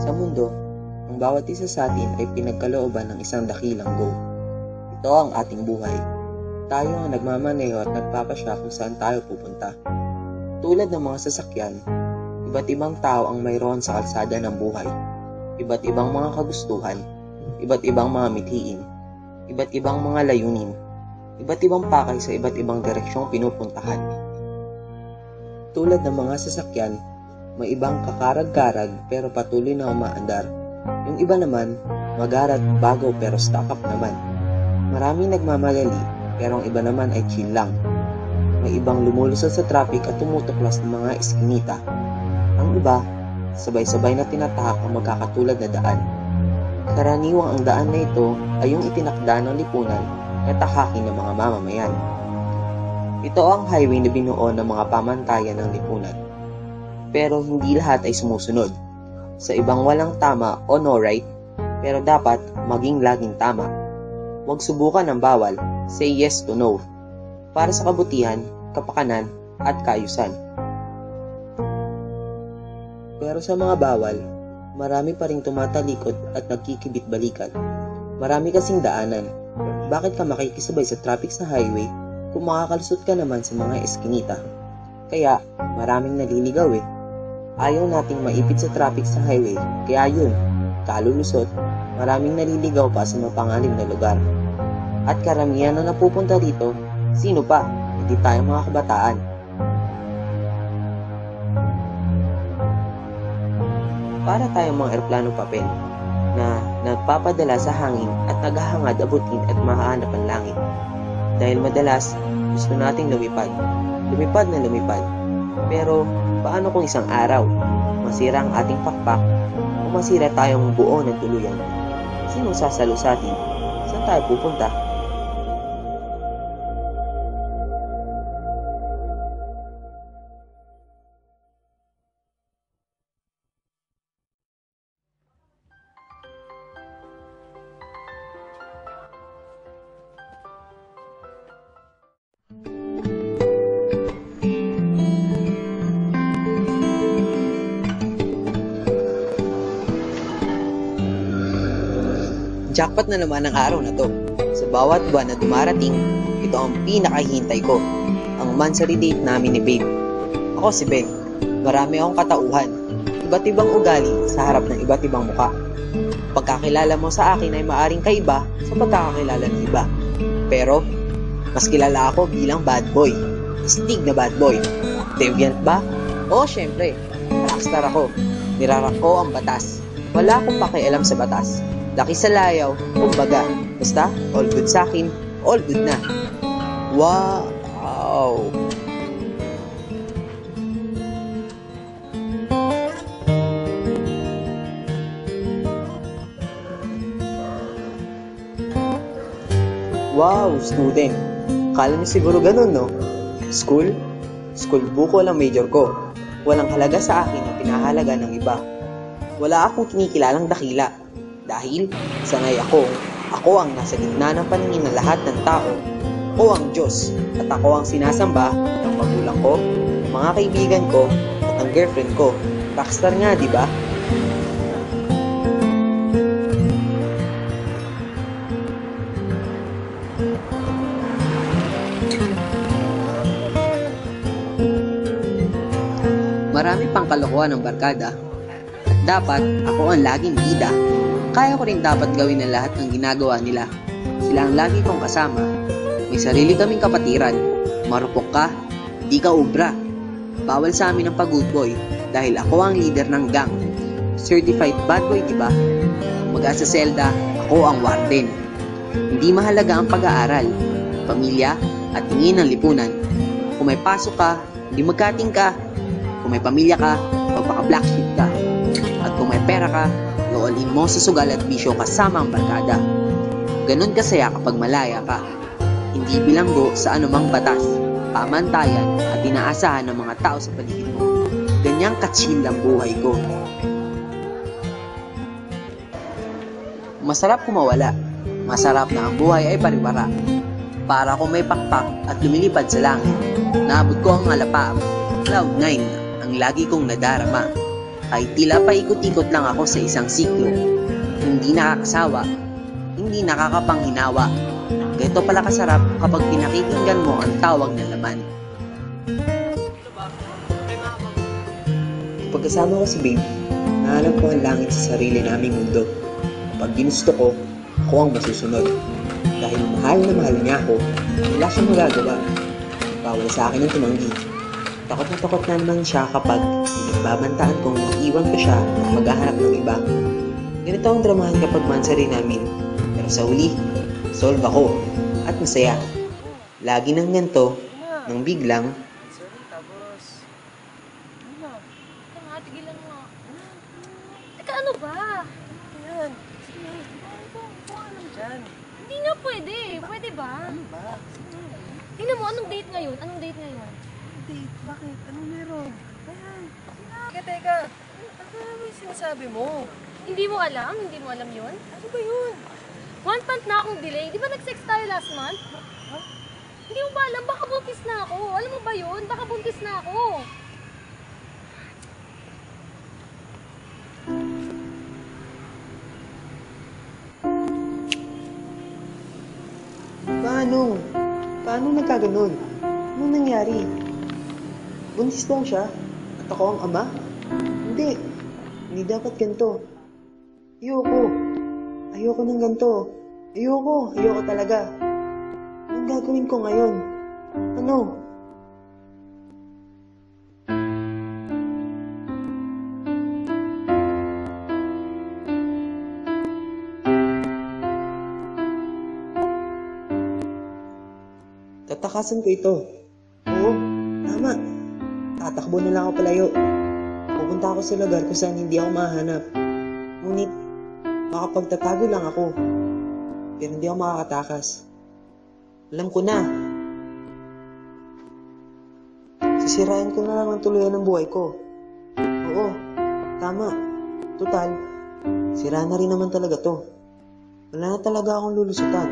Sa mundo, ang bawat isa sa atin ay pinagkalooban ng isang dakilang goal. Ito ang ating buhay. Tayo ang nagmamaneho at nagpapasya kung saan tayo pupunta. Tulad ng mga sasakyan, iba't ibang tao ang mayroon sa kalsada ng buhay. Iba't ibang mga kagustuhan, iba't ibang mga mithiin, iba't ibang mga layunin, iba't ibang pakay sa iba't ibang direksyong pinupuntahan. Tulad ng mga sasakyan, may ibang kakarag-karag pero patuloy na umaandar. Yung iba naman, magarat, bago pero stock up naman. Maraming nagmamadali pero ang iba naman ay chill lang. May ibang lumulusad sa traffic at tumutuklas ng mga iskinita. Ang iba, sabay-sabay na tinatahak ang magkakatulad na daan. Karaniwang ang daan na ito ay yung itinakda ng lipunan na tahakin ng mga mamamayan. Ito ang highway na binuo ng mga pamantayan ng lipunan. Pero hindi lahat ay sumusunod. Sa ibang walang tama o no right, pero dapat maging laging tama. Huwag subukan ng bawal, say yes to no, para sa kabutihan, kapakanan, at kaayusan. Pero sa mga bawal, marami pa ring tumatalikod at nagkikibit-balikan. Marami kasing daanan. Bakit ka makikisabay sa traffic sa highway kung makakalusot ka naman sa mga eskinita? Kaya maraming naliligaw eh. Ayaw nating maipit sa traffic sa highway, kaya yun, kalulusot, maraming naliligaw pa sa mapanganib na lugar. At karamihan na napupunta dito, sino pa? Hindi tayo mga kabataan. Para tayong mga eroplano papel na nagpapadala sa hangin at naghahangad abutin at mahahanap ang langit. Dahil madalas, gusto nating lumipad na lumipad. Pero, paano kung isang araw, masira ang ating pakpak o masira tayong buo ng tuluyan? Sinong sasalo sa atin? Saan tayo pupunta? Jackpot na naman ang araw na to. Sa bawat buwan na dumarating, ito ang pinakahihintay ko. Ang monthly date namin ni Babe. Ako si Beng. Marami akong katauhan. Iba't ibang ugali sa harap ng iba't ibang muka. Pagkakilala mo sa akin ay maaring kaiba sa pagkakakilala ng iba. Pero, mas kilala ako bilang bad boy. Astig na bad boy. Deviant ba? Oo, syempre. Rockstar ako. Nirarak ko ang batas. Wala akong pakialam sa batas. Laki sa layaw, kumbaga. Basta, all good sa akin, all good na. Wow! Wow, student. Kala niyo siguro ganun, no? School? School buko lang major ko. Walang halaga sa akin ang pinahalaga ng iba. Wala akong kinikilalang dakila. Dahil sanay ako ang nasa gitna ng paningin ng lahat ng tao. Ako ang Diyos at ako ang sinasamba ng magulang ko, mga kaibigan ko at ang girlfriend ko. Rockstar nga, di ba? Marami pang kalokohan ng barkada at dapat ako ang laging bida. Kaya ko rin dapat gawin ang lahat ng ginagawa nila. Sila ang lagi kong kasama. May sarili kaming kapatiran. Marupok ka, di ka ubra. Bawal sa amin ang pag-good boy dahil ako ang leader ng gang. Certified bad boy, di ba? Maga sa selda, ako ang warden. Hindi mahalaga ang pag-aaral, pamilya at tingin ng lipunan. Kung may pasok ka, hindi magkating ka. Kung may pamilya ka, magpaka-black sheep ka. At kung may pera ka, all-in mo sa sugal at bisyo kasama ang barkada. Ganun kasaya kapag malaya ka. Hindi bilanggo sa anumang batas, pamantayan at inaasahan ng mga tao sa paligid mo. Ganyang ka-chill ang buhay ko. Masarap kumawala. Masarap na ang buhay ay pariwara. Para kung may pakpak at lumilipad sa langit, naabot ko ang alapaap. Cloud 9 ang lagi kong nadarama. ay tila paikot-ikot lang ako sa isang siklo. Hindi nakakasawa, hindi nakakapanghinawa. Ganito pala kasarap kapag pinakikinggan mo ang tawag ng laman. Kapag kasama ko si Babe, nahanap ko ang langit sa sarili naming mundo. Kapag ginusto ko, ako ang masusunod. Dahil mahal na mahal niya ako, wala siyang magagawa. Bawal sa akin ang tumanggi. Takot na takot na naman siya kapag pinagbabantaan kong iiwan ko siya at maghahanap ng iba. Ganito ang dramahan kapag mansari namin. Pero sa huli, solve ako at masaya. Lagi nang ganito, nang biglang, tigilan mo. Teka, ano ba? Ayan. Sige. Kung ano dyan. Hindi nga pwede. Pwede ba? Ano ba? Tingnan mo, anong date ngayon? Anong date ngayon? Date? Bakit? Anong meron? Ayan. Teka. Ano yung sinasabi mo? Hindi mo alam? Hindi mo alam yun? Ano ba yun? 1 month na akong delay. Di ba nag-sex tayo last month? Huh? Hindi mo ba alam? Baka buntis na ako. Alam mo ba yun? Baka buntis na ako. Paano? Paano nagkaganon? Anong nangyari? Buntis daw siya? At ako ang ama? Hindi. Hindi dapat ganito. Ayoko. Ayoko ng ganito. Ayoko. Ayoko talaga. Anong gagawin ko ngayon? Ano? Tatakasan ko ito. Oo, tama. Tatakbo na lang ako palayo. Pupunta ako sa lugar kung saan hindi ako mahanap. Ngunit, makapagtatago lang ako. Pero hindi ako makakatakas. Alam ko na. Sisirain ko na lang ang tuluyan ng buhay ko. Oo, tama. Tutal, sira na rin naman talaga to. Wala na talaga akong lulusutan.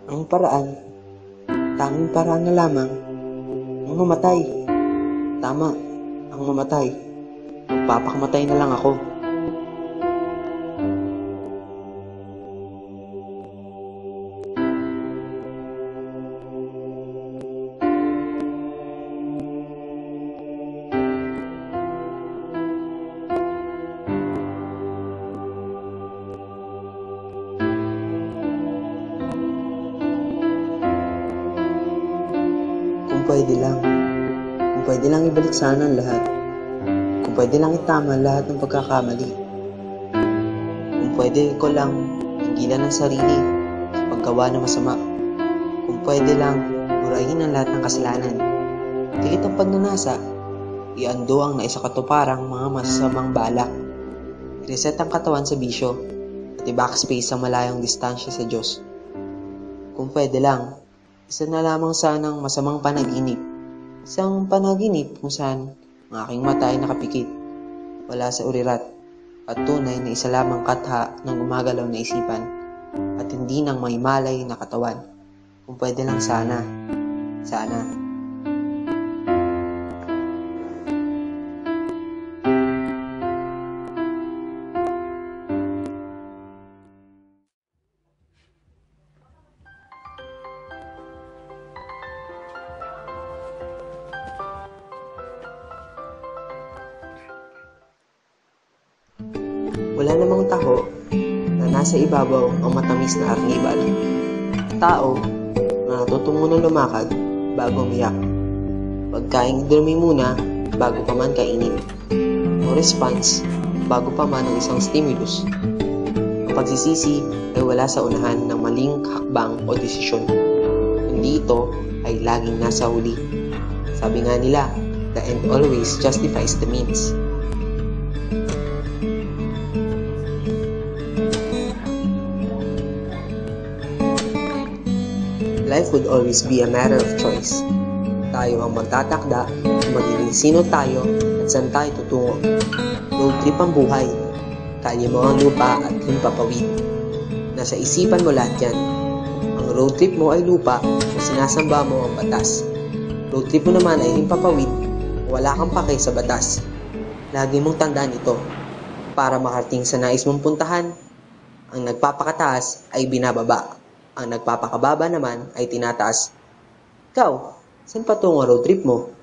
Ang paraan, tanging paraan na lamang, ang mamatay. Tama, ang mamatay. Magpapakamatay na lang ako. Kung pwede lang ibalik sana ang lahat. Kung pwede lang itama lahat ng pagkakamali. Kung pwede ko lang higilan ng sarili sa paggawa ng masama. Kung pwede lang burahin ang lahat ng kasalanan. Dikit ang pagnanasa, iando ang naisakatuparang mga masasamang balak. I-reset ang katawan sa bisyo at i-backspace sa malayong distansya sa Diyos. Kung pwede lang, isa na lamang sanang masamang panaginip. Isang panaginip kung saan ang aking mata ay nakapikit, wala sa urirat, at tunay na isa lamang katha ng gumagalaw na isipan, at hindi ng may malay na katawan. Kung pwede lang sana. Sana. Wala namang taho na nasa ibabaw ang matamis na arnibal. Tao na natutong munang lumakad bago umiyak. Pagkain dumi muna bago pa man kainin. O response bago pa man ang isang stimulus. Ang pagsisisi ay wala sa unahan ng maling hakbang o desisyon. Kundi ito ay laging nasa huli. Sabi nga nila, the end always justifies the means. Life would always be a matter of choice. Tayo ang magtatakda kung magiging sino tayo at saan tayo tutungo. Road trip ang buhay. Kalye mo ang lupa at himpapawid. Nasa isipan mo lahat yan. Ang road trip mo ay lupa kung sinasamba mo ang batas. Road trip mo naman ay himpapawid kung wala kang pake sa batas. Lagi mong tandaan ito. Para makarating sa nais mong puntahan, ang nagpapakataas ay binababa. Ang nagpapakababa naman ay tinataas. Ikaw, saan patungo ang road trip mo?